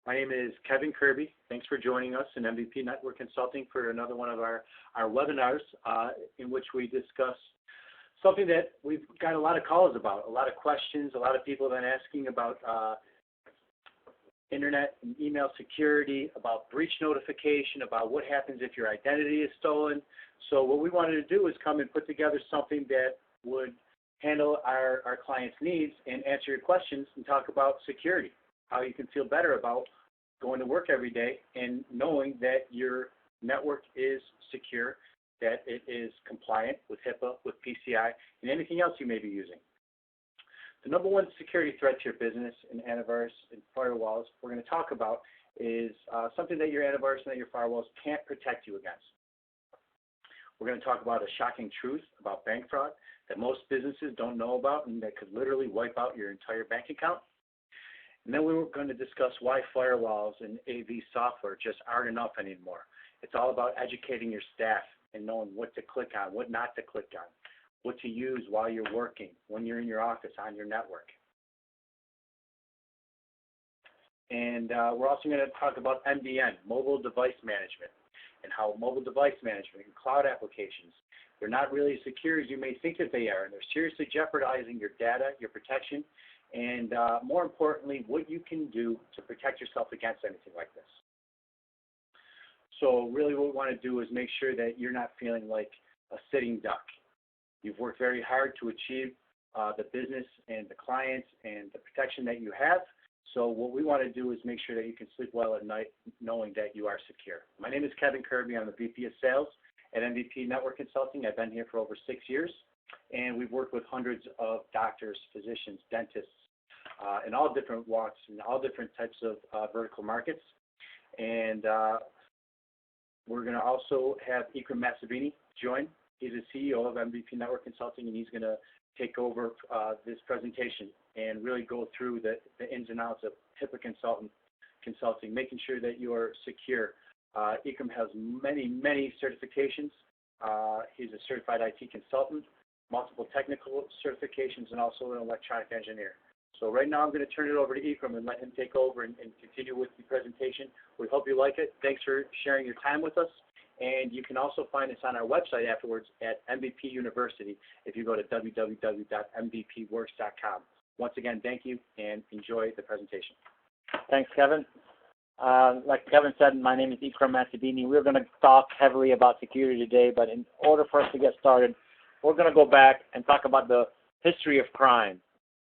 My name is Kevin Kirby. Thanks for joining us in MVP Network Consulting for another one of our webinars in which we discuss something that we've got a lot of calls about, a lot of questions, a lot of people have been asking about internet and email security, about breach notification, about what happens if your identity is stolen. So what we wanted to do is come and put together something that would handle our clients' needs and answer your questions and talk about security, how you can feel better about going to work every day and knowing that your network is secure, that it is compliant with HIPAA, with PCI, and anything else you may be using. The number one security threat to your business and antivirus and firewalls we're going to talk about is something that your antivirus and that your firewalls can't protect you against. We're going to talk about a shocking truth about bank fraud that most businesses don't know about and that could literally wipe out your entire bank account. And then we were going to discuss why firewalls and AV software just aren't enough anymore. It's all about educating your staff and knowing what to click on, what not to click on, what to use while you're working, when you're in your office, on your network. And we're also going to talk about MDM, mobile device management, and how mobile device management and cloud applications, they're not really as secure as you may think that they are, and they're seriously jeopardizing your data, your protection, and more importantly, what you can do to protect yourself against anything like this. So really what we want to do is make sure that you're not feeling like a sitting duck. You've worked very hard to achieve the business and the clients and the protection that you have. So what we want to do is make sure that you can sleep well at night knowing that you are secure. My name is Kevin Kirby. I'm the VP of Sales at MVP Network Consulting. I've been here for over 6 years, and we've worked with hundreds of doctors, physicians, dentists, in all different walks and all different types of vertical markets. And we're going to also have Ikram Masabini join. He's the CEO of MVP Network Consulting, and he's going to take over this presentation and really go through the ins and outs of HIPAA consulting, making sure that you are secure. Ikram has many certifications. He's a certified IT consultant, multiple technical certifications, and also an electronic engineer. So right now I'm going to turn it over to Ikram and let him take over and continue with the presentation. We hope you like it. Thanks for sharing your time with us. And you can also find us on our website afterwards at MVP University if you go to www.mvpworks.com. Once again, thank you and enjoy the presentation. Thanks, Kevin. Like Kevin said, my name is Ikram Masabini. We're going to talk heavily about security today, but in order for us to get started, we're going to go back and talk about the history of crime.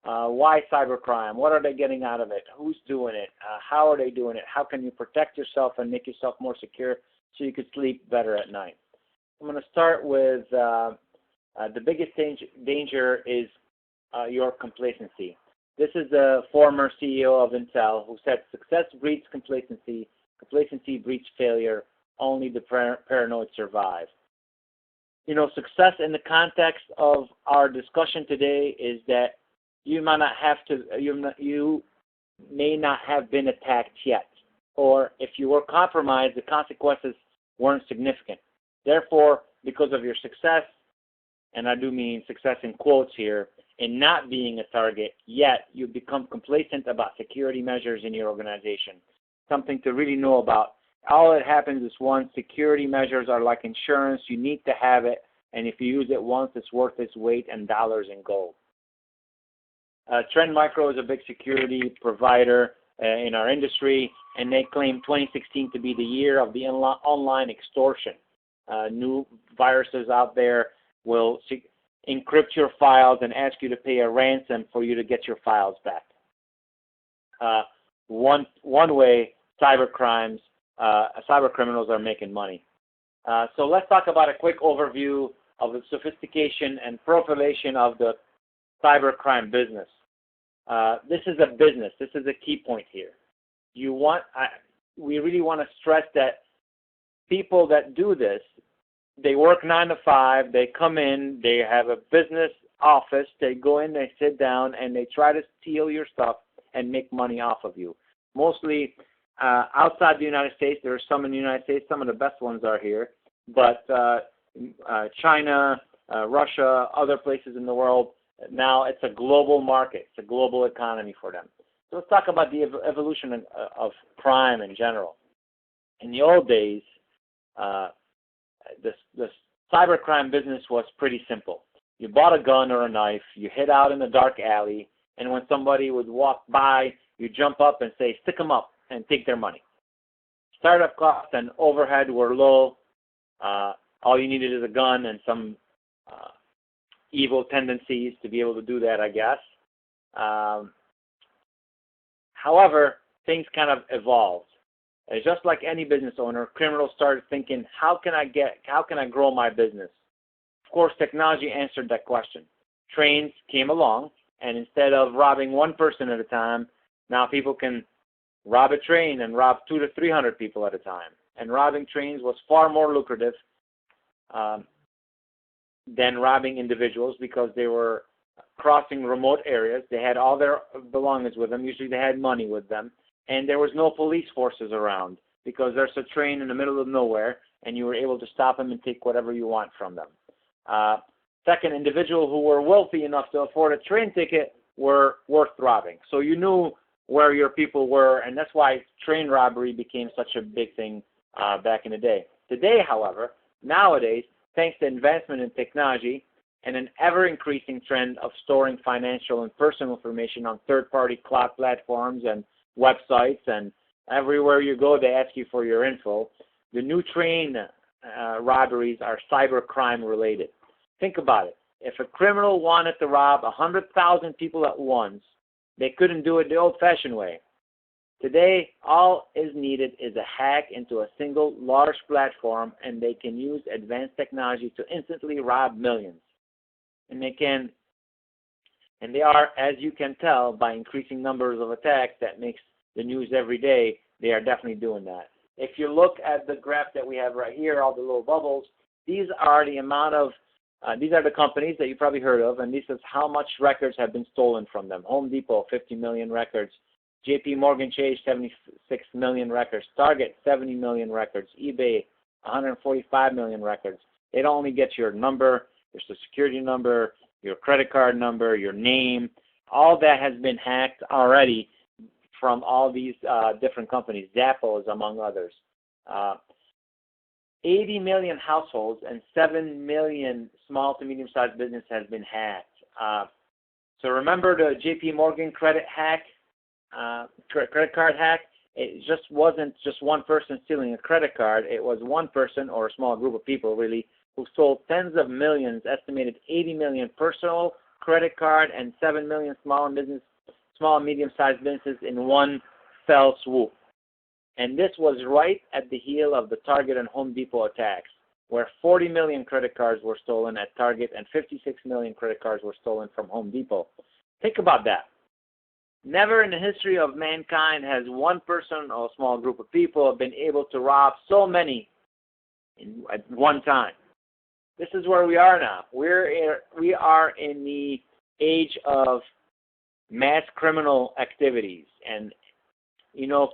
Why cybercrime? What are they getting out of it? Who's doing it? How are they doing it? How can you protect yourself and make yourself more secure so you could sleep better at night? I'm going to start with the biggest danger is your complacency. This is the former CEO of Intel who said, success breeds complacency, complacency breeds failure, only the paranoid survive. You know, success in the context of our discussion today is that you may not have been attacked yet, or if you were compromised, the consequences weren't significant. Therefore, because of your success, and I do mean success in quotes here, in not being a target yet, you become complacent about security measures in your organization. Something to really know about. All that happens is once security measures are like insurance, you need to have it, and if you use it once, it's worth its weight in dollars in gold. Trend Micro is a big security provider in our industry, and they claim 2016 to be the year of the online extortion. New viruses out there will encrypt your files and ask you to pay a ransom for you to get your files back. One way cyber criminals are making money. So let's talk about a quick overview of the sophistication and profilation of the cybercrime business. This is a business. This is a key point here. We really want to stress that people that do this, they work 9 to 5, they come in, they have a business office, they go in, they sit down, and they try to steal your stuff and make money off of you. Mostly outside the United States. There are some in the United States. Some of the best ones are here. But China, Russia, other places in the world, now it's a global market. It's a global economy for them. So let's talk about the evolution of crime in general. In the old days, the cybercrime business was pretty simple. You bought a gun or a knife, you hid out in a dark alley, and when somebody would walk by, you jump up and say, stick them up, and take their money. Startup costs and overhead were low. All you needed is a gun and some evil tendencies to be able to do that, I guess. However, things kind of evolved. Just like any business owner, criminals started thinking, how can I grow my business? Of course, technology answered that question. Trains came along, and instead of robbing one person at a time, now people can rob a train and rob 200 to 300 people at a time. And robbing trains was far more lucrative than robbing individuals because they were crossing remote areas. They had all their belongings with them. Usually they had money with them. And there was no police forces around because there's a train in the middle of nowhere and you were able to stop them and take whatever you want from them. Second, individuals who were wealthy enough to afford a train ticket were worth robbing. So you knew where your people were, and that's why train robbery became such a big thing back in the day. Today, however, nowadays, thanks to advancement in technology and an ever-increasing trend of storing financial and personal information on third-party cloud platforms and websites, and everywhere you go, they ask you for your info, the new train robberies are cybercrime related. Think about it. If a criminal wanted to rob 100,000 people at once, they couldn't do it the old-fashioned way. Today, all is needed is a hack into a single large platform, and they can use advanced technology to instantly rob millions. And they are, as you can tell, by increasing numbers of attacks that makes the news every day, they are definitely doing that. If you look at the graph that we have right here, all the little bubbles, these are the amount of these are the companies that you probably heard of, and this is how much records have been stolen from them. Home Depot, 50 million records. JP Morgan Chase, 76 million records. Target, 70 million records. eBay, 145 million records. It only gets your number, your social security number, your credit card number, your name. All that has been hacked already from all these different companies. Zappos, among others. 80 million households and 7 million small to medium-sized business has been hacked. So remember the JP Morgan credit hack, credit card hack? It just wasn't just one person stealing a credit card. It was one person or a small group of people, really, who stole tens of millions, estimated 80 million personal credit card and 7 million small and medium-sized businesses in one fell swoop. And this was right at the heel of the Target and Home Depot attacks, where 40 million credit cards were stolen at Target and 56 million credit cards were stolen from Home Depot. Think about that. Never in the history of mankind has one person or a small group of people been able to rob so many at one time. This is where we are now. We are in the age of mass criminal activities, and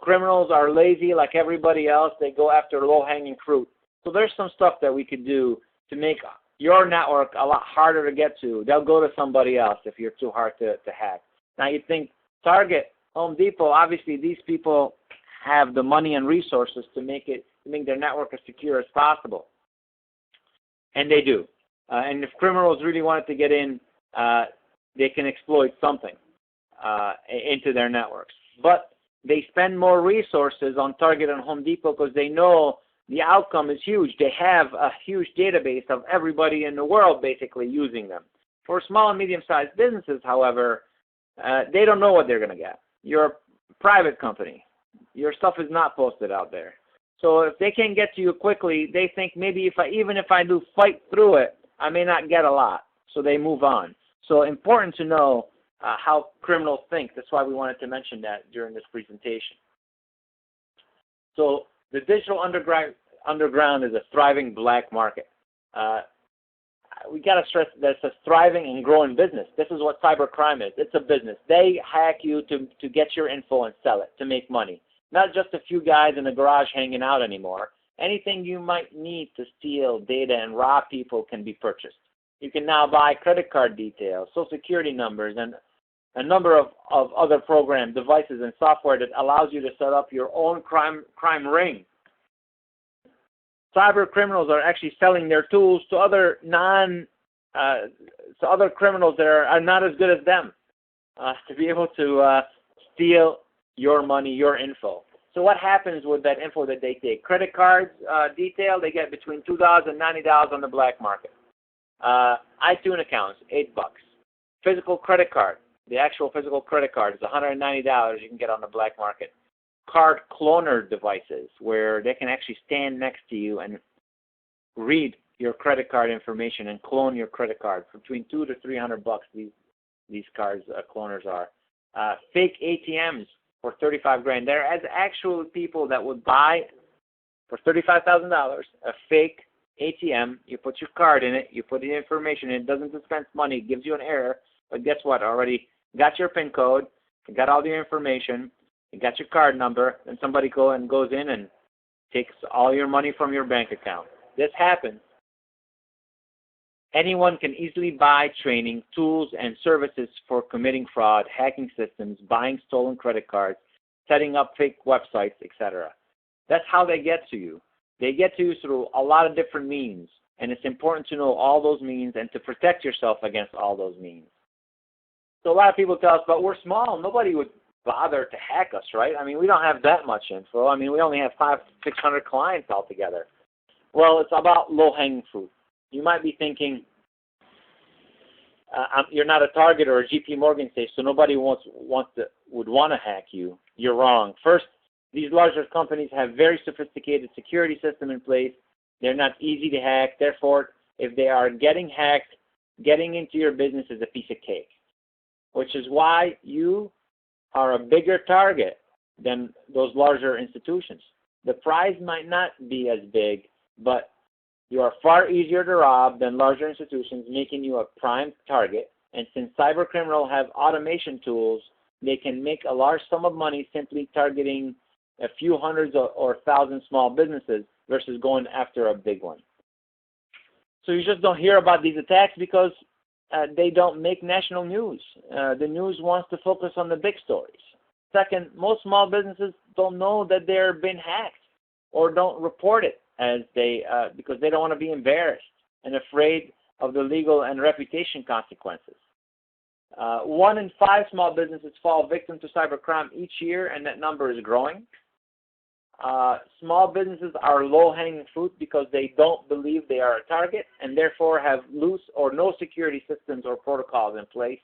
criminals are lazy like everybody else. They go after low-hanging fruit. So there's some stuff that we could do to make your network a lot harder to get to. They'll go to somebody else if you're too hard to hack. Now you think Target, Home Depot, obviously these people have the money and resources to make their network as secure as possible. And they do. And if criminals really wanted to get in, they can exploit something into their networks. But they spend more resources on Target and Home Depot because they know the outcome is huge. They have a huge database of everybody in the world basically using them. For small and medium-sized businesses, however, they don't know what they're going to get. You're a private company. Your stuff is not posted out there. So if they can get to you quickly, they think maybe even if I do fight through it, I may not get a lot. So they move on. So important to know how criminals think. That's why we wanted to mention that during this presentation. So the digital underground is a thriving black market. We got to stress that it's a thriving and growing business. This is what cybercrime is. It's a business. They hack you to get your info and sell it, to make money. Not just a few guys in a garage hanging out anymore. Anything you might need to steal data and rob people can be purchased. You can now buy credit card details, social security numbers, and a number of other programs, devices, and software that allows you to set up your own crime ring. Cyber criminals are actually selling their tools to other other criminals that are not as good as them to be able to steal your money, your info. So what happens with that info that they take? Credit cards detail, they get between $2 and $90 on the black market. iTunes accounts, $8. Physical credit card, the actual physical credit card is $190 you can get on the black market. Card cloner devices, where they can actually stand next to you and read your credit card information and clone your credit card. For between $200 to $300 these cards cloners are. Fake ATMs for $35,000. There are actual people that would buy for $35,000 a fake ATM. You put your card in it, you put the information in, it doesn't dispense money, it gives you an error, but guess what? Already got your PIN code, you got all the information, you got your card number, and somebody goes in and takes all your money from your bank account. This happens. Anyone can easily buy training, tools, and services for committing fraud, hacking systems, buying stolen credit cards, setting up fake websites, etc. That's how they get to you. They get to you through a lot of different means, and it's important to know all those means and to protect yourself against all those means. So a lot of people tell us, but we're small. Nobody would bother to hack us, right? I mean, we don't have that much info. I mean, we only have 500-600 clients altogether. Well, it's about low-hanging fruit. You might be thinking, you're not a Target or a JP Morgan safe, so nobody would want to hack you. You're wrong. First, these larger companies have very sophisticated security system in place. They're not easy to hack. Therefore, if they are getting hacked, getting into your business is a piece of cake, which is why you are a bigger target than those larger institutions. The prize might not be as big, but you are far easier to rob than larger institutions, making you a prime target. And since cyber criminals have automation tools, they can make a large sum of money simply targeting a few hundreds or thousand small businesses versus going after a big one. So you just don't hear about these attacks because they don't make national news. The news wants to focus on the big stories. Second, most small businesses don't know that they're being hacked or don't report it as because they don't want to be embarrassed and afraid of the legal and reputation consequences. 1 in 5 small businesses fall victim to cybercrime each year, and that number is growing. Small businesses are low-hanging fruit because they don't believe they are a target and therefore have loose or no security systems or protocols in place.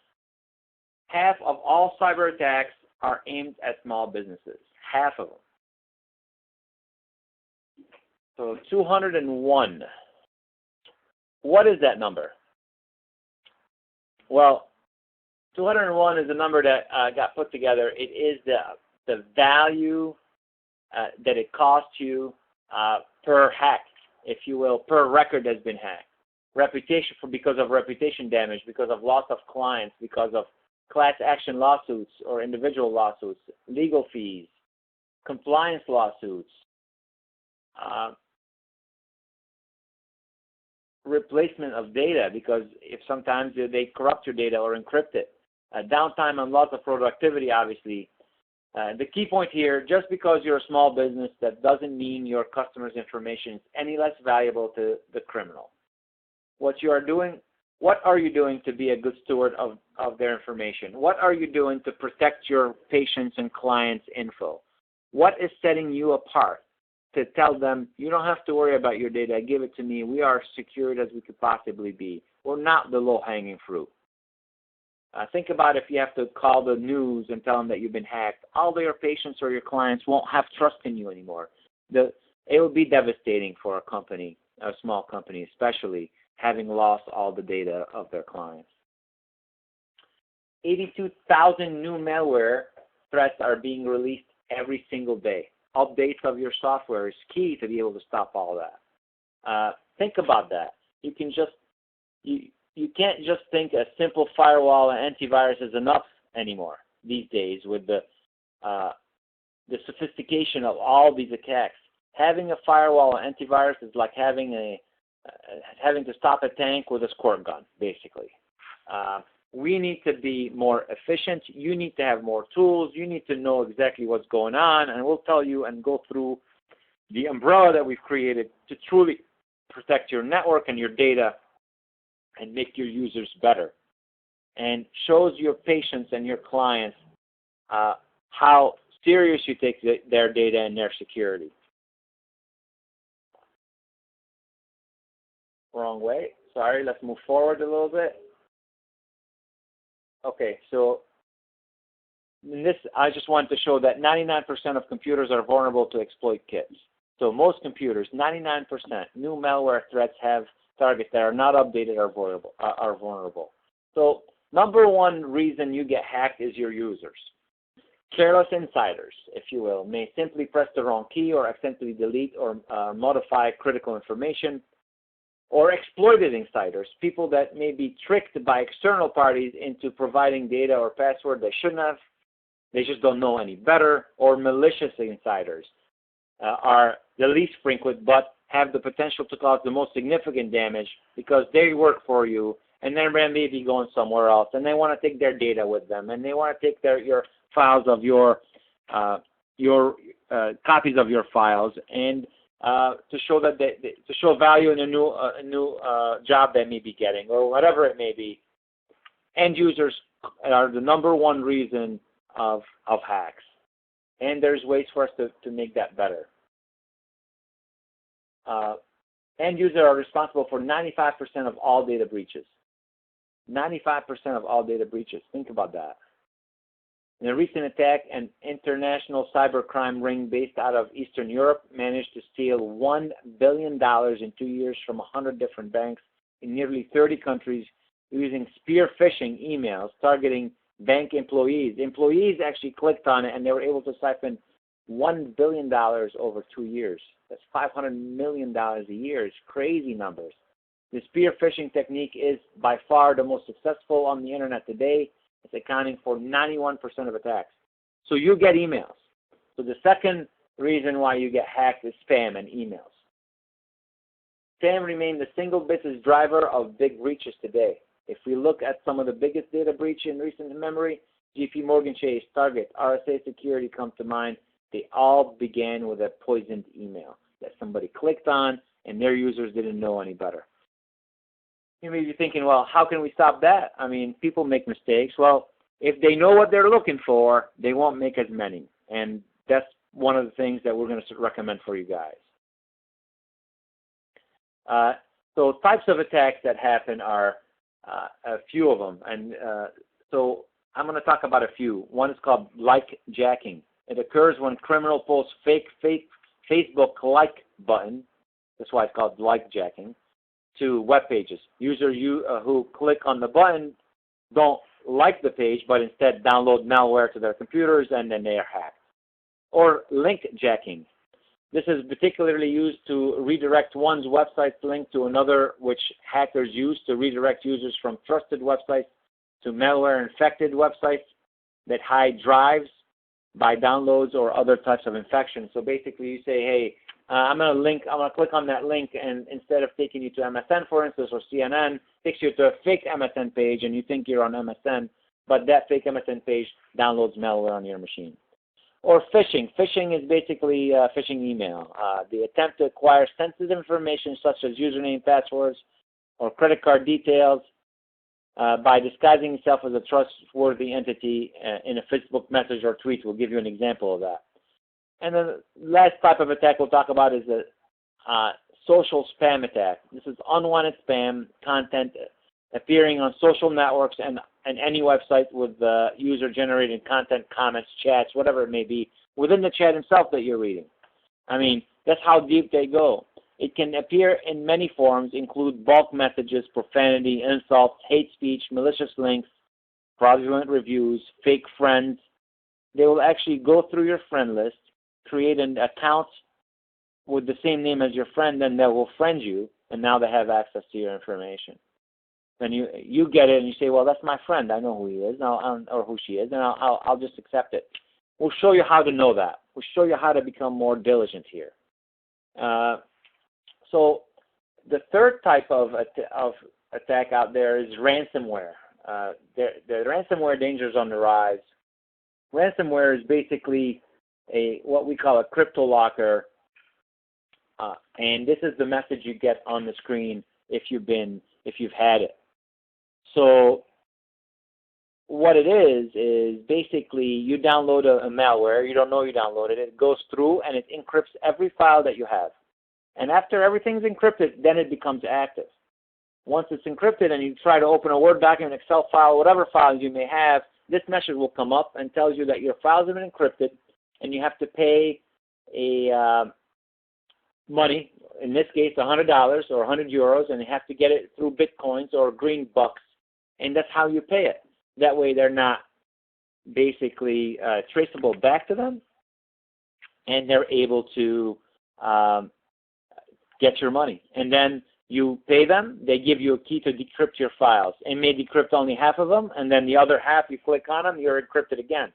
Half of all cyber attacks are aimed at small businesses. Half of them. So 201. What is that number? Well, 201 is a number that got put together. It is the value that it costs you per hack, if you will, per record that's been hacked. Reputation because of reputation damage, because of loss of clients, because of class action lawsuits or individual lawsuits, legal fees, compliance lawsuits, replacement of data because if sometimes they corrupt your data or encrypt it, downtime and loss of productivity, obviously. The key point here, just because you're a small business, that doesn't mean your customers' information is any less valuable to the criminal. What are you doing to be a good steward of their information? What are you doing to protect your patients' and clients' info? What is setting you apart to tell them, you don't have to worry about your data, give it to me, we are secured as we could possibly be. We're not the low-hanging fruit. Think about if you have to call the news and tell them that you've been hacked. All of your patients or your clients won't have trust in you anymore. It would be devastating for a company, a small company especially, having lost all the data of their clients. 82,000 new malware threats are being released every single day. Updates of your software is key to be able to stop all that. Think about that. You can't just think a simple firewall and antivirus is enough anymore these days with the sophistication of all these attacks. Having a firewall and antivirus is like having to stop a tank with a squirt gun, basically. we need to be more efficient. You need to have more tools. You need to know exactly what's going on, and we'll tell you and go through the umbrella that we've created to truly protect your network and your data and make your users better, and shows your patients and your clients how serious you take their data and their security. Wrong way. Sorry, let's move forward a little bit. Okay, so in this, I just wanted to show that 99% of computers are vulnerable to exploit kits. So most computers, 99%, new malware threats have targets that are not updated or vulnerable. So number one reason you get hacked is your users. Careless insiders, if you will, may simply press the wrong key or accidentally delete or modify critical information. Or exploited insiders, people that may be tricked by external parties into providing data or password they shouldn't have. They just don't know any better. Or malicious insiders are the least frequent but have the potential to cause the most significant damage because they work for you and then they may be going somewhere else and they want to take their data with them and they want to take your files of your copies of your files and to show that to show value in a new job they may be getting or whatever it may be. End users are the number one reason of hacks, and there's ways for us to make that better. End users are responsible for 95% of all data breaches. 95% of all data breaches. Think about that. In a recent attack, an international cybercrime ring based out of Eastern Europe managed to steal $1 billion in 2 years from 100 different banks in nearly 30 countries using spear phishing emails targeting bank employees. Employees actually clicked on it and they were able to siphon $1 billion over 2 years. That's $500 million a year. It's crazy numbers. The spear phishing technique is by far the most successful on the internet today. It's accounting for 91% of attacks. So you get emails. So the second reason why you get hacked is spam and emails. Spam remains the single biggest driver of big breaches today. If we look at some of the biggest data breach in recent memory, JP Morgan Chase, Target, RSA Security come to mind. They all began with a poisoned email that somebody clicked on and their users didn't know any better. You may be thinking, well, how can we stop that? I mean, people make mistakes. Well, if they know what they're looking for, they won't make as many. And that's one of the things that we're going to recommend for you guys. So types of attacks that happen are a few of them. And so I'm going to talk about a few. One is called like-jacking. It occurs when criminal posts fake Facebook like button. That's why it's called like-jacking. To web pages. Users who click on the button don't like the page, but instead download malware to their computers and then they are hacked. Or link jacking. This is particularly used to redirect one's website link to another, which hackers use to redirect users from trusted websites to malware-infected websites that hide drives by downloads or other types of infections. So basically you say, hey, I'm going to click on that link, and instead of taking you to MSN, for instance, or CNN, takes you to a fake MSN page, and you think you're on MSN, but that fake MSN page downloads malware on your machine. Or phishing. Phishing is basically phishing email. The attempt to acquire sensitive information such as username, passwords, or credit card details by disguising itself as a trustworthy entity in a Facebook message or tweet. We'll give you an example of that. And the last type of attack we'll talk about is a social spam attack. This is unwanted spam content appearing on social networks and any website with user-generated content, comments, chats, whatever it may be, within the chat itself that you're reading. I mean, that's how deep they go. It can appear in many forms, include bulk messages, profanity, insults, hate speech, malicious links, fraudulent reviews, fake friends. They will actually go through your friend list, create an account with the same name as your friend, then they will friend you, and now they have access to your information. Then you get it, and you say, well, that's my friend. I know who he is now, or who she is, and I'll just accept it. We'll show you how to know that. We'll show you how to become more diligent here. So the third type of attack out there is ransomware. the ransomware danger is on the rise. Ransomware is basically what we call a crypto locker, and this is the message you get on the screen if you've had it. So what it is basically you download a malware. You don't know you downloaded it. It goes through and it encrypts every file that you have. And after everything's encrypted, then it becomes active. Once it's encrypted and you try to open a Word document, Excel file, whatever files you may have, this message will come up and tells you that your files have been encrypted and you have to pay money, in this case $100 or 100 euros, and you have to get it through Bitcoins or green bucks, and that's how you pay it. That way they're not basically traceable back to them, and they're able to get your money. And then you pay them, they give you a key to decrypt your files. It may decrypt only half of them, and then the other half, you click on them, you're encrypted again.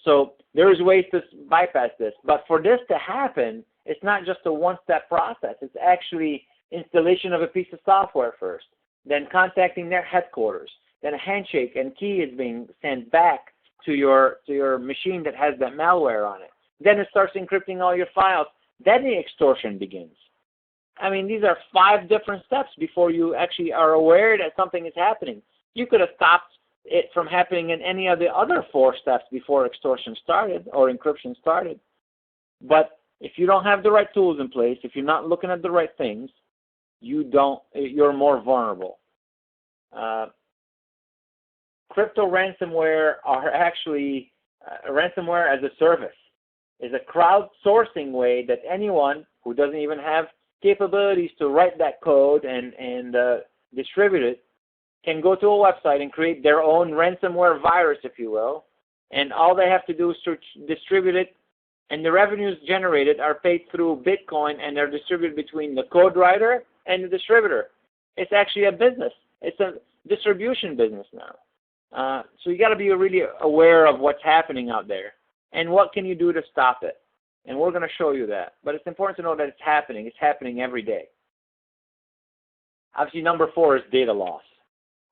So there's ways to bypass this. But for this to happen, it's not just a one-step process. It's actually installation of a piece of software first, then contacting their headquarters, then a handshake and key is being sent back to your machine that has that malware on it. Then it starts encrypting all your files. Then the extortion begins. I mean, these are 5 different steps before you actually are aware that something is happening. You could have stopped it from happening in any of the other 4 steps before extortion started or encryption started. But if you don't have the right tools in place, if you're not looking at the right things, you're more vulnerable. Crypto ransomware are actually ransomware as a service. Is a crowdsourcing way that anyone who doesn't even have capabilities to write that code and distribute it can go to a website and create their own ransomware virus, if you will, and all they have to do is to distribute it, and the revenues generated are paid through Bitcoin, and they're distributed between the code writer and the distributor. It's actually a business. It's a distribution business now. So you got to be really aware of what's happening out there, and what can you do to stop it. And we're going to show you that. But it's important to know that it's happening. It's happening every day. Obviously, number 4 is data loss.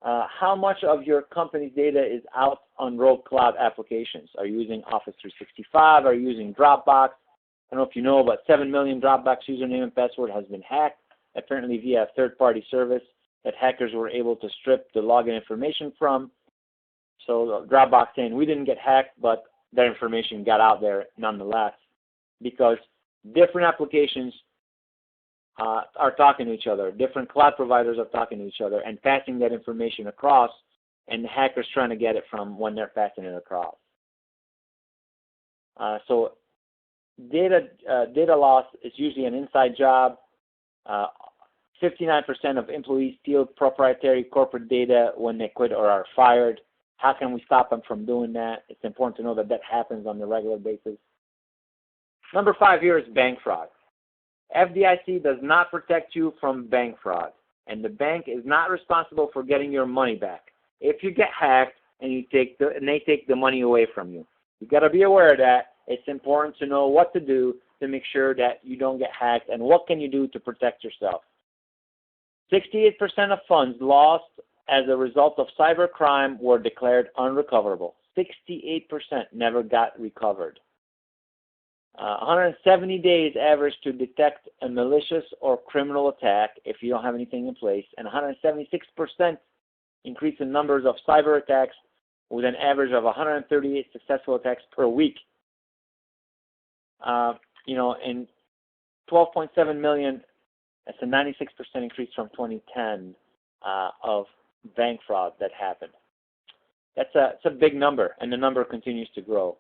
How much of your company's data is out on rogue cloud applications? Are you using Office 365? Are you using Dropbox? I don't know if you know, but 7 million Dropbox username and password has been hacked, apparently via a third-party service that hackers were able to strip the login information from. So Dropbox saying we didn't get hacked, but that information got out there nonetheless, because different applications are talking to each other. Different cloud providers are talking to each other and passing that information across, and the hackers trying to get it from when they're passing it across. So data loss is usually an inside job. 59% of employees steal proprietary corporate data when they quit or are fired. How can we stop them from doing that? It's important to know that that happens on a regular basis. Number 5 here is bank fraud. FDIC does not protect you from bank fraud, and the bank is not responsible for getting your money back. If you get hacked and they take the money away from you, you got to be aware of that. It's important to know what to do to make sure that you don't get hacked, and what can you do to protect yourself. 68% of funds lost as a result of cybercrime were declared unrecoverable. 68% never got recovered. 170 days average to detect a malicious or criminal attack if you don't have anything in place, and 176% increase in numbers of cyber attacks with an average of 138 successful attacks per week. In 12.7 million, that's a 96% increase from 2010 of bank fraud that happened. It's a big number, and the number continues to grow.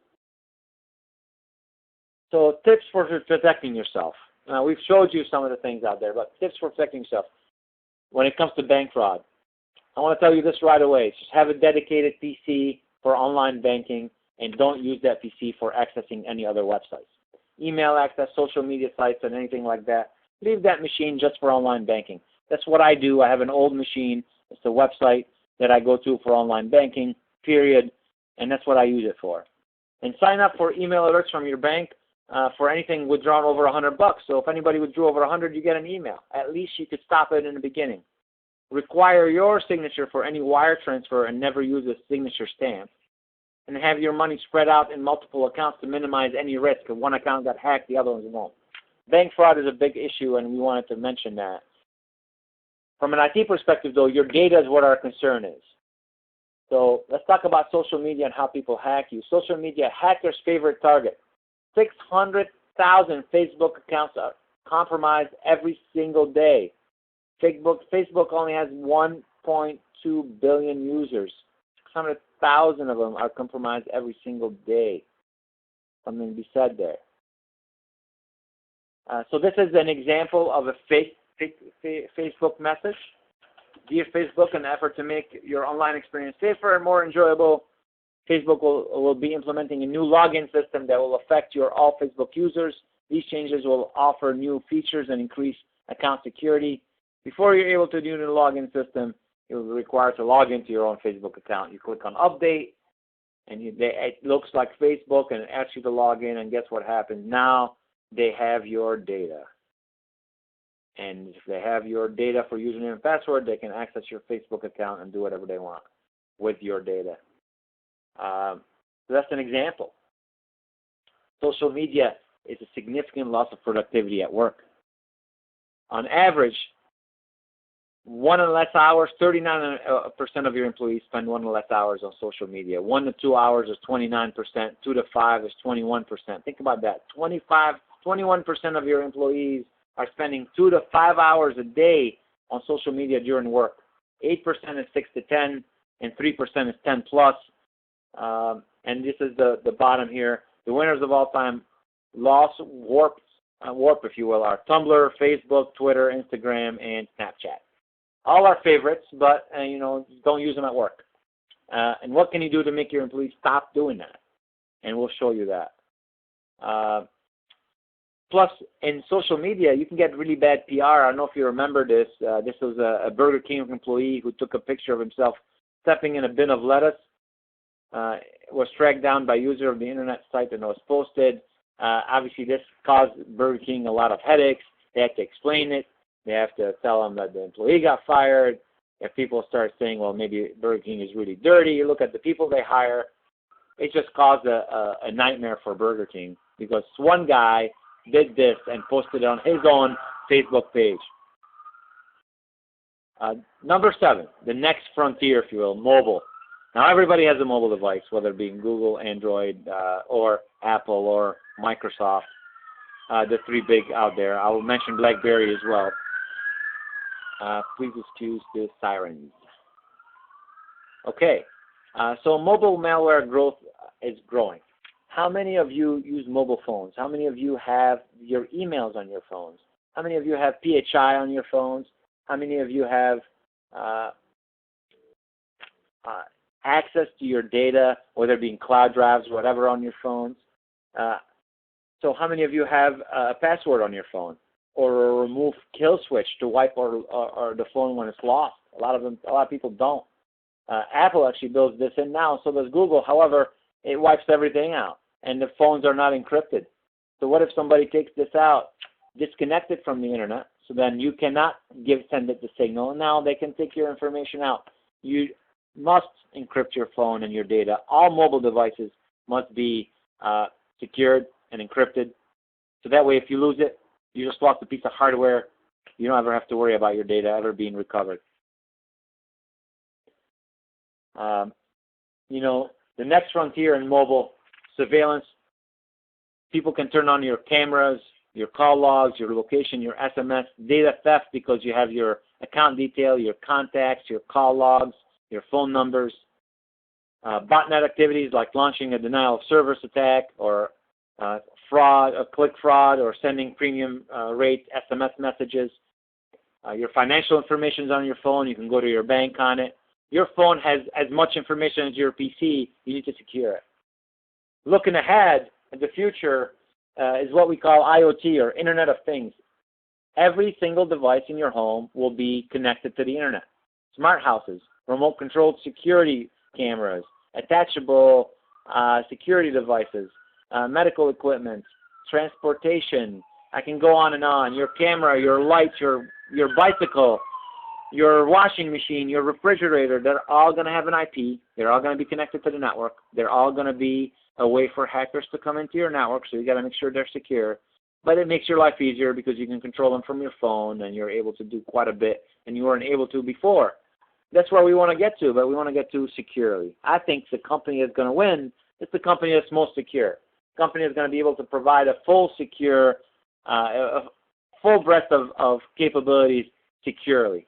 So tips for protecting yourself. Now, we've showed you some of the things out there, but tips for protecting yourself when it comes to bank fraud. I want to tell you this right away. Just have a dedicated PC for online banking, and don't use that PC for accessing any other websites. Email access, social media sites, and anything like that. Leave that machine just for online banking. That's what I do. I have an old machine. It's a website that I go to for online banking, period, and that's what I use it for. And sign up for email alerts from your bank for anything withdrawn over $100. So if anybody withdrew over $100, you get an email. At least you could stop it in the beginning. require your signature for any wire transfer and never use a signature stamp, and have your money spread out in multiple accounts to minimize any risk. If one account got hacked, the other ones won't. Bank fraud is a big issue, and we wanted to mention that. From an IT perspective, though, your data is what our concern is. So let's talk about social media and how people hack you. Social media, hackers' favorite target. 600,000 Facebook accounts are compromised every single day. Facebook only has 1.2 billion users. 600,000 of them are compromised every single day. Something to be said there. So this is an example of a fake Facebook message. Dear Facebook, in an effort to make your online experience safer and more enjoyable, Facebook will be implementing a new login system that will affect all Facebook users. These changes will offer new features and increase account security. Before you're able to do the login system, you'll be required to log into your own Facebook account. You click on Update, and it looks like Facebook, and it asks you to log in, and guess what happens? Now they have your data. And if they have your data for username and password, they can access your Facebook account and do whatever they want with your data. So that's an example. Social media is a significant loss of productivity at work. On average, 1 or less hours, 39% of your employees spend 1 or less hours on social media. 1 to 2 hours is 29%, 2 to 5 is 21%. Think about that. 21% of your employees are spending 2 to 5 hours a day on social media during work. 8% is 6 to 10, and 3% is 10 plus. And this is the bottom here. The winners of all time loss warp, if you will, are Tumblr, Facebook, Twitter, Instagram, and Snapchat. All our favorites, but don't use them at work. And what can you do to make your employees stop doing that? And we'll show you that. Plus, in social media, you can get really bad PR. I don't know if you remember this. This was a Burger King employee who took a picture of himself stepping in a bin of lettuce. It was tracked down by a user of the internet site and was posted. Obviously, this caused Burger King a lot of headaches. They had to explain it. They have to tell them that the employee got fired. If people start saying, well, maybe Burger King is really dirty, you look at the people they hire. It just caused a nightmare for Burger King because one guy did this and posted it on his own Facebook page. Number 7, the next frontier, if you will, mobile. Now, everybody has a mobile device, whether it be Google, Android, or Apple, or Microsoft. The 3 big out there. I will mention BlackBerry as well. Please excuse the sirens. Okay, so mobile malware growth is growing. How many of you use mobile phones? How many of you have your emails on your phones? How many of you have PHI on your phones? How many of you have access to your data, whether it be in cloud drives, whatever, on your phones? So how many of you have a password on your phone, or a remove kill switch to wipe or the phone when it's lost? A lot of people don't. Apple actually builds this in now, so does Google. However, it wipes everything out, and the phones are not encrypted. So what if somebody takes this out, disconnect it from the internet, so then you cannot send it the signal, and now they can take your information out. You must encrypt your phone and your data. All mobile devices must be secured and encrypted. So that way, if you lose it, you just lost a piece of hardware. You don't ever have to worry about your data ever being recovered. The next frontier in mobile, surveillance. People can turn on your cameras, your call logs, your location, your SMS, data theft because you have your account detail, your contacts, your call logs, your phone numbers. Botnet activities like launching a denial of service attack or fraud, click fraud, or sending premium rate SMS messages. Your financial information is on your phone. You can go to your bank on it. Your phone has as much information as your PC. You need to secure it. Looking ahead at the future is what we call IoT, or Internet of Things. Every single device in your home will be connected to the internet. Smart houses, remote-controlled security cameras, attachable security devices, medical equipment, transportation. I can go on and on. Your camera, your lights, your bicycle, your washing machine, your refrigerator, they're all going to have an IP. They're all going to be connected to the network. They're all going to be a way for hackers to come into your network, so you got to make sure they're secure. But it makes your life easier because you can control them from your phone, and you're able to do quite a bit, and you weren't able to before. That's where we want to get to, but we want to get to securely. I think the company that's going to win is the company that's most secure. The company that's going to be able to provide a full secure, a full breadth of capabilities securely.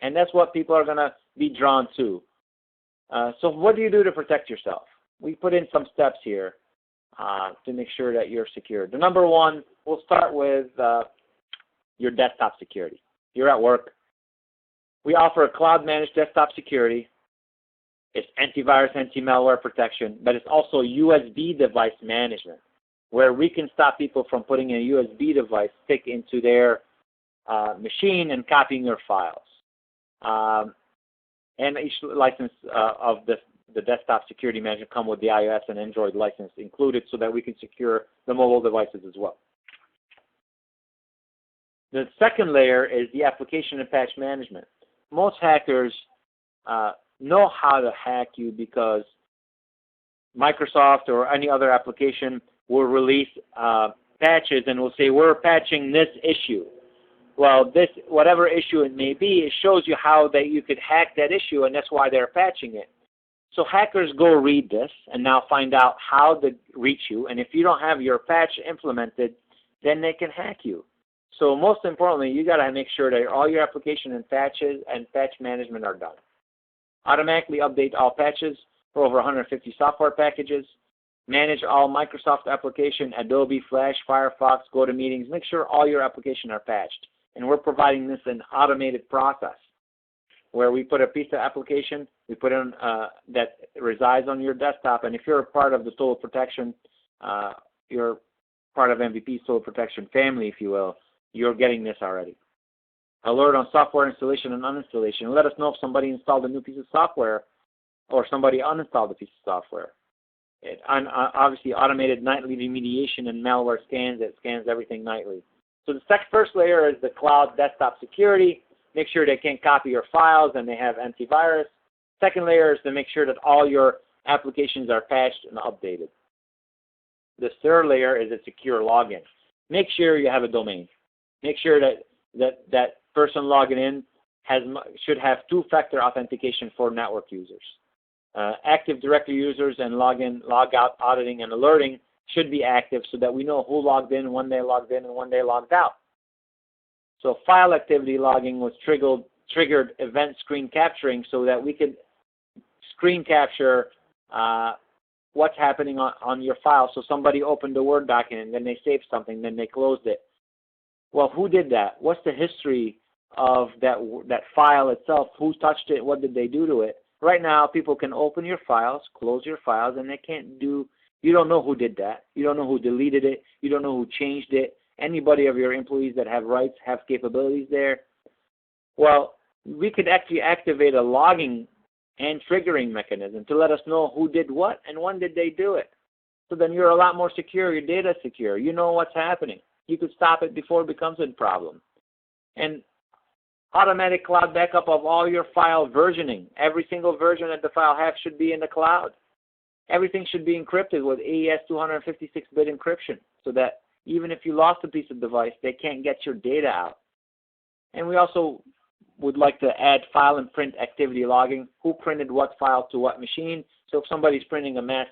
And that's what people are going to be drawn to. So what do you do to protect yourself? We put in some steps here to make sure that you're secure. The number one, we'll start with your desktop security. You're at work. We offer a cloud-managed desktop security. It's antivirus, anti-malware protection, but it's also USB device management, where we can stop people from putting a USB device stick into their machine and copying your files. And each license of the desktop security management come with the iOS and Android license included so that we can secure the mobile devices as well. The second layer is the application and patch management. Most hackers know how to hack you because Microsoft or any other application will release patches and will say, we're patching this issue. Well, this, whatever issue it may be, it shows you how that you could hack that issue, and that's why they're patching it. So hackers go read this and now find out how to reach you, and if you don't have your patch implemented, then they can hack you. So most importantly, you got to make sure that all your application and patches and patch management are done. Automatically update all patches for over 150 software packages. Manage all Microsoft application, Adobe, Flash, Firefox, GoToMeetings. Make sure all your applications are patched. And we're providing this an automated process where we put a piece of application, we put in that resides on your desktop, and if you're a part of the Total Protection, you're part of MVP's Total Protection family, if you will, you're getting this already. Alert on software installation and uninstallation. Let us know if somebody installed a new piece of software or somebody uninstalled a piece of software. Obviously, automated nightly remediation and malware scans. It scans everything nightly. So the first layer is the cloud desktop security. Make sure they can't copy your files and they have antivirus. Second layer is to make sure that all your applications are patched and updated. The third layer is a secure login. Make sure you have a domain. Make sure that person logging in should have two-factor authentication for network users. Active Directory users and login, logout, auditing, and alerting should be active so that we know who logged in, when they logged in, and when they logged out. So file activity logging was triggered event screen capturing so that we could screen capture what's happening on your file. So somebody opened a Word document, then they saved something, then they closed it. Well, who did that? What's the history of that file itself? Who touched it? What did they do to it? Right now, people can open your files, close your files, and they can't do, you don't know who did that. You don't know who deleted it. You don't know who changed it. Anybody of your employees that have rights have capabilities there. Well, we could actually activate a logging and triggering mechanism to let us know who did what and when did they do it. So then you're a lot more secure. Your data is secure. You know what's happening. You could stop it before it becomes a problem. And automatic cloud backup of all your file versioning. Every single version that the file has should be in the cloud. Everything should be encrypted with AES 256-bit encryption so that even if you lost a piece of device, they can't get your data out. And we also would like to add file and print activity logging. Who printed what file to what machine? So if somebody's printing a mass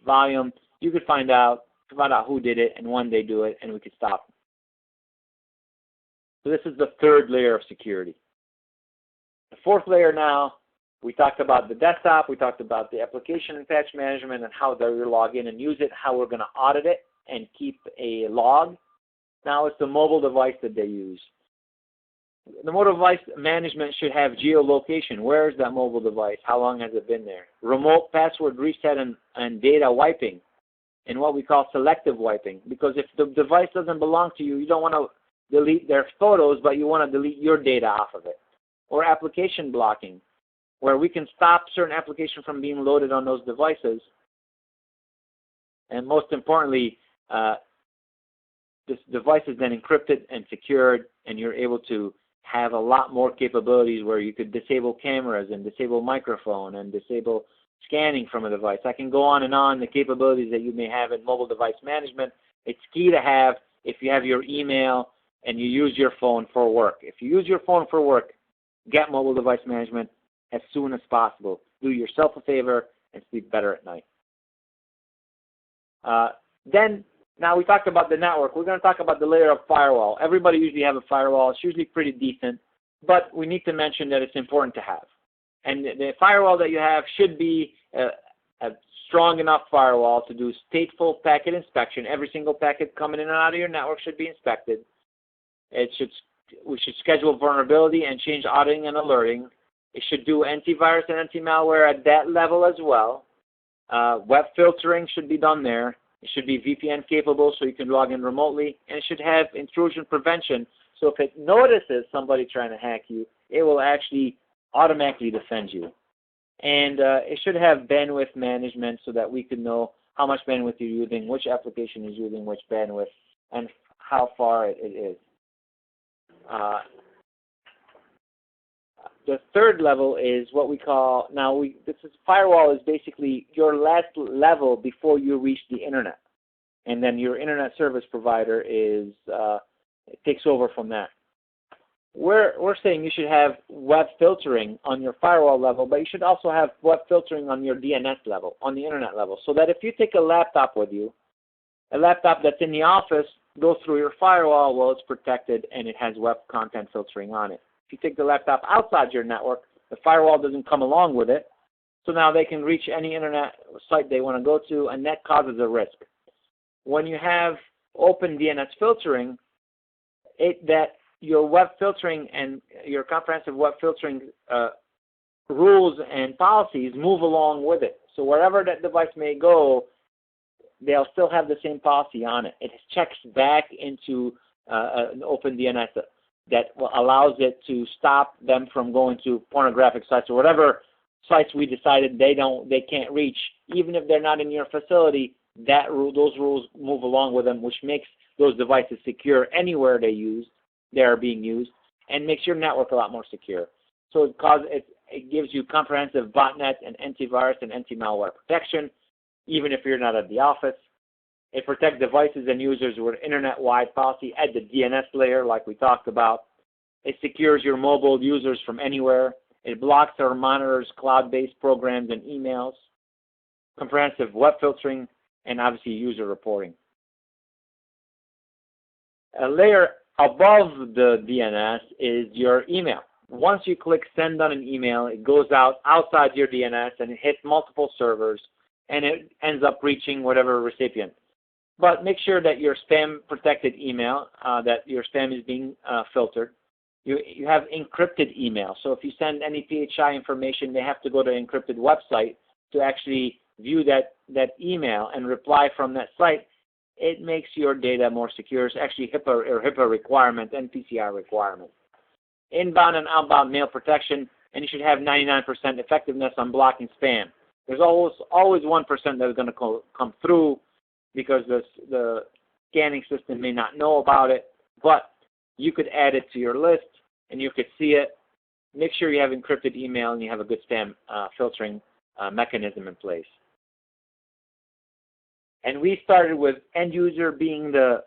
volume, you could find out who did it and when they do it, and we could stop them. So this is the third layer of security. The fourth layer now, we talked about the desktop, we talked about the application and patch management and how they log in and use it, how we're going to audit it and keep a log. Now it's the mobile device that they use. The mobile device management should have geolocation. Where is that mobile device? How long has it been there? Remote password reset and data wiping, and what we call selective wiping. Because if the device doesn't belong to you, you don't want to delete their photos, but you want to delete your data off of it. Or application blocking, where we can stop certain applications from being loaded on those devices. And most importantly, this device is then encrypted and secured, and you're able to have a lot more capabilities where you could disable cameras and disable microphone and disable scanning from a device. I can go on the capabilities that you may have in mobile device management. It's key to have if you have your email and you use your phone for work. If you use your phone for work, get mobile device management as soon as possible. Do yourself a favor and sleep better at night. Now we talked about the network. We're going to talk about the layer of firewall. Everybody usually have a firewall. It's usually pretty decent, but we need to mention that it's important to have. And the firewall that you have should be a strong enough firewall to do stateful packet inspection. Every single packet coming in and out of your network should be inspected. We should schedule vulnerability and change auditing and alerting. It should do antivirus and anti-malware at that level as well. Web filtering should be done there. It should be VPN capable so you can log in remotely. And it should have intrusion prevention. So if it notices somebody trying to hack you, it will actually automatically defend you. And it should have bandwidth management so that we can know how much bandwidth you're using, which application is using which bandwidth, and how far it is. The third level is what we call, firewall is basically your last level before you reach the internet. And then your internet service provider it takes over from that. We're saying you should have web filtering on your firewall level, but you should also have web filtering on your DNS level, on the internet level, so that if you take a laptop with you, a laptop that's in the office, goes through your firewall, well, it's protected and it has web content filtering on it. If you take the laptop outside your network, the firewall doesn't come along with it, so now they can reach any internet site they want to go to, and that causes a risk. When you have open DNS filtering, your web filtering and your comprehensive web filtering rules and policies move along with it. So wherever that device may go, they'll still have the same policy on it. It checks back into an open DNS that allows it to stop them from going to pornographic sites or whatever sites we decided they can't reach. Even if they're not in your facility, those rules move along with them, which makes those devices secure anywhere they are being used, and makes your network a lot more secure. So it gives you comprehensive botnet and antivirus and anti-malware protection, even if you're not at the office. It protects devices and users with internet-wide policy at the DNS layer, like we talked about. It secures your mobile users from anywhere. It blocks or monitors cloud-based programs and emails, comprehensive web filtering, and obviously user reporting. A layer above the DNS is your email. Once you click send on an email, it goes outside your DNS and it hits multiple servers, and it ends up reaching whatever recipient. But make sure that your spam protected email, that your spam is being filtered. You have encrypted email. So if you send any PHI information, they have to go to an encrypted website to actually view that email and reply from that site. It makes your data more secure. It's actually HIPAA requirement and PCI requirement. Inbound and outbound mail protection, and you should have 99% effectiveness on blocking spam. There's always 1% that is going to come through because the scanning system may not know about it, but you could add it to your list and you could see it. Make sure you have encrypted email and you have a good spam filtering mechanism in place. And we started with end user being the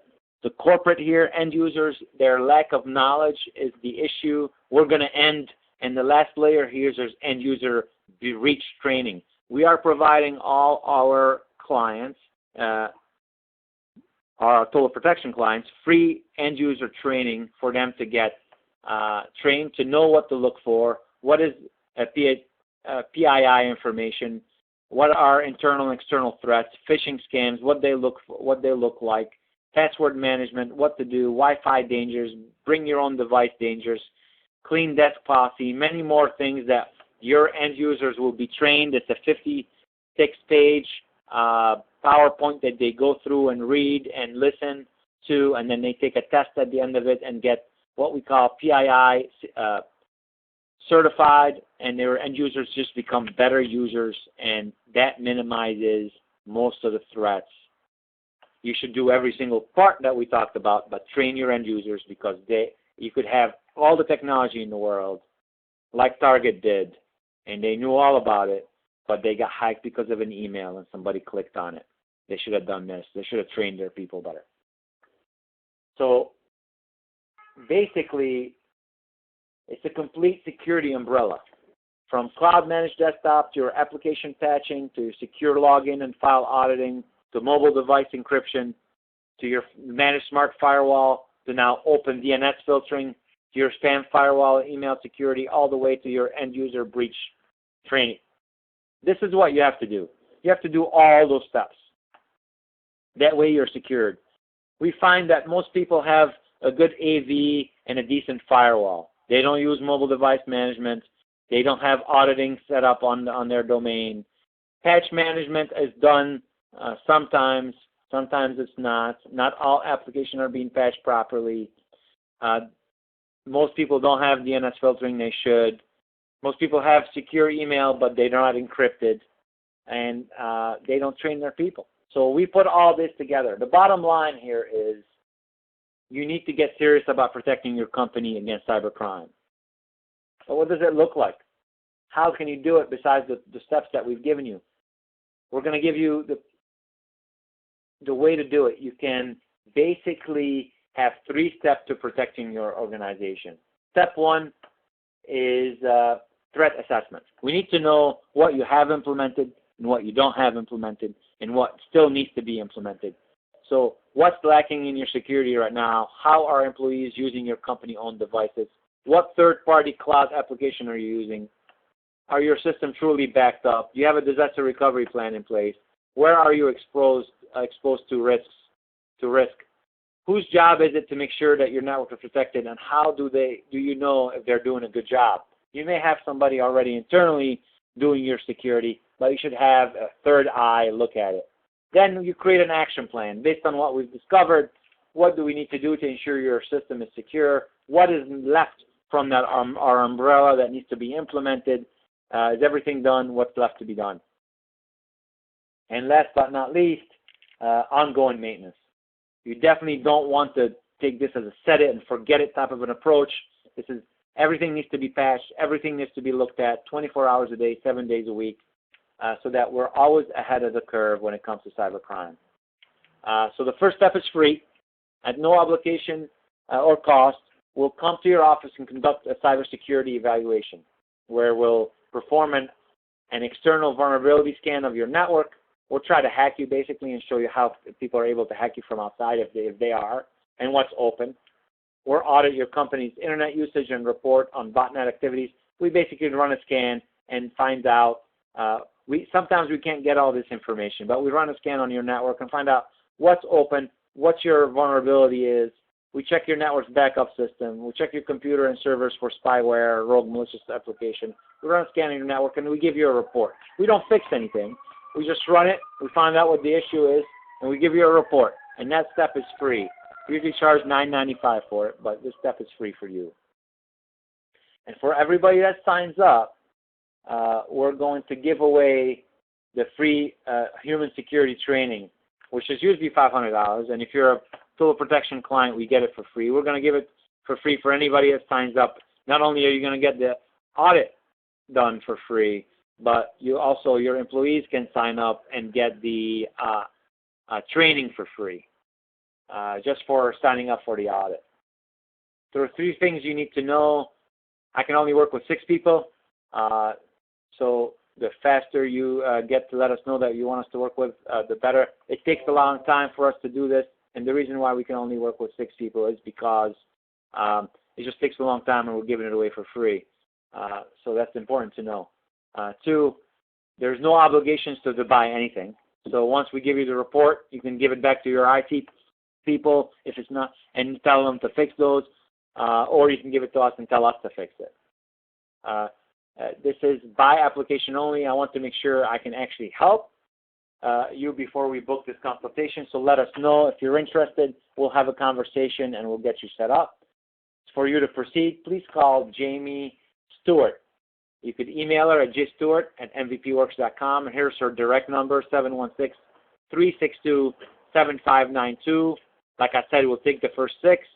corporate here. End users, their lack of knowledge is the issue. We're going to end, and the last layer here is end user reach training. We are providing all our clients, our total protection clients, free end user training for them to get trained to know what to look for, what is PII information, what are internal and external threats, phishing scams, what they look like, password management, what to do, Wi-Fi dangers, bring your own device dangers, clean desk policy, many more things that your end users will be trained. It's a 56-page PowerPoint that they go through and read and listen to, and then they take a test at the end of it and get what we call PII certified, and their end users just become better users, and that minimizes most of the threats. You should do every single part that we talked about, but train your end users because you could have all the technology in the world, like Target did, and they knew all about it, but they got hacked because of an email and somebody clicked on it. They should have done this. They should have trained their people better. So basically, it's a complete security umbrella. From cloud-managed desktop to your application patching to your secure login and file auditing to mobile device encryption to your managed smart firewall to now open DNS filtering to your spam firewall, email security, all the way to your end-user breach training. This is what you have to do. You have to do all those steps. That way you're secured. We find that most people have a good AV and a decent firewall. They don't use mobile device management. They don't have auditing set up on their domain. Patch management is done sometimes. Sometimes it's not. Not all applications are being patched properly. Most people don't have DNS filtering. They should. Most people have secure email, but they're not encrypted. And they don't train their people. So we put all this together. The bottom line here is you need to get serious about protecting your company against cybercrime. But what does it look like? How can you do it besides the steps that we've given you? We're going to give you the way to do it. You can basically have 3 steps to protecting your organization. Step 1 is threat assessment. We need to know what you have implemented and what you don't have implemented and what still needs to be implemented. So what's lacking in your security right now? How are employees using your company-owned devices? What third-party cloud application are you using? Are your systems truly backed up? Do you have a disaster recovery plan in place? Where are you exposed to risk? Whose job is it to make sure that your network is protected, and how do you know if they're doing a good job? You may have somebody already internally doing your security, but you should have a third eye look at it. Then you create an action plan based on what we've discovered. What do we need to do to ensure your system is secure? What is left from that our umbrella that needs to be implemented? Is everything done? What's left to be done? And last but not least, ongoing maintenance. You definitely don't want to take this as a set it and forget it type of an approach. This is everything needs to be patched. Everything needs to be looked at 24 hours a day, 7 days a week, so that we're always ahead of the curve when it comes to cybercrime. So the first step is free. At no obligation or cost, we'll come to your office and conduct a cybersecurity evaluation where we'll perform an external vulnerability scan of your network. We'll try to hack you basically and show you how people are able to hack you from outside if they are and what's open. We'll audit your company's internet usage and report on botnet activities. We basically run a scan and find out. Sometimes we can't get all this information, but we run a scan on your network and find out what's open, what your vulnerability is. We check your network's backup system. We check your computer and servers for spyware, rogue malicious application. We run a scan on your network, and we give you a report. We don't fix anything. We just run it. We find out what the issue is, and we give you a report. And that step is free. We usually charge $9.95 for it, but this step is free for you. And for everybody that signs up, we're going to give away the free human security training, which is usually $500. And if you're a Total Protection client, we get it for free. We're going to give it for free for anybody that signs up. Not only are you going to get the audit done for free, but your employees can sign up and get the training for free, just for signing up for the audit. There are 3 things you need to know. I can only work with 6 people. So the faster you get to let us know that you want us to work with, the better. It takes a long time for us to do this, and the reason why we can only work with 6 people is because it just takes a long time and we're giving it away for free. So that's important to know. 2, there's no obligations to buy anything. So once we give you the report, you can give it back to your IT people if it's not, and tell them to fix those, or you can give it to us and tell us to fix it. This is by application only. I want to make sure I can actually help you before we book this consultation. So let us know if you're interested. We'll have a conversation and we'll get you set up. For you to proceed, please call Jamie Stewart. You could email her at jstewart@mvpworks.com. And here's her direct number, 716-362-7592. Like I said, we'll take the first 6.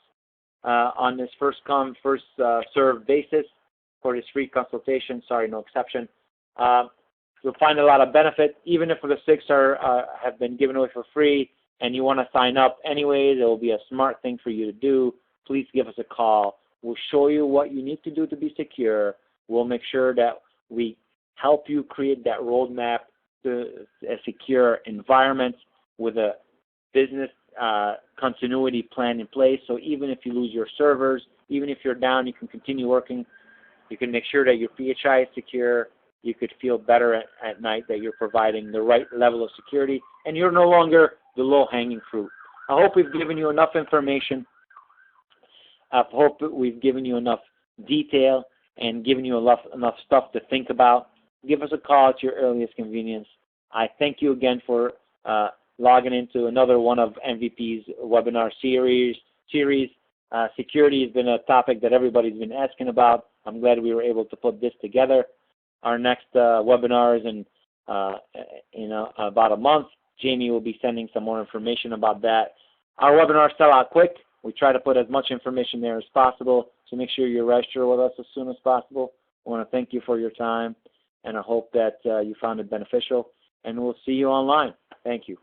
on this first come, first served basis for this free consultation. Sorry, no exception. You'll find a lot of benefit, even if the 6 have been given away for free and you want to sign up anyways. It will be a smart thing for you to do. Please give us a call. We'll show you what you need to do to be secure. We'll make sure that we help you create that roadmap to a secure environment with a business continuity plan in place. So even if you lose your servers, even if you're down, you can continue working. You can make sure that your PHI is secure. You could feel better at night that you're providing the right level of security, and you're no longer the low-hanging fruit. I hope we've given you enough information. I hope we've given you enough detail and given you enough stuff to think about. Give us a call at your earliest convenience. I thank you again for logging into another one of MVP's webinar series. Security has been a topic that everybody's been asking about. I'm glad we were able to put this together. Our next webinar is in about a month. Jamie will be sending some more information about that. Our webinars sell out quick. We try to put as much information there as possible, so make sure you register with us as soon as possible. I want to thank you for your time, and I hope that you found it beneficial, and we'll see you online. Thank you.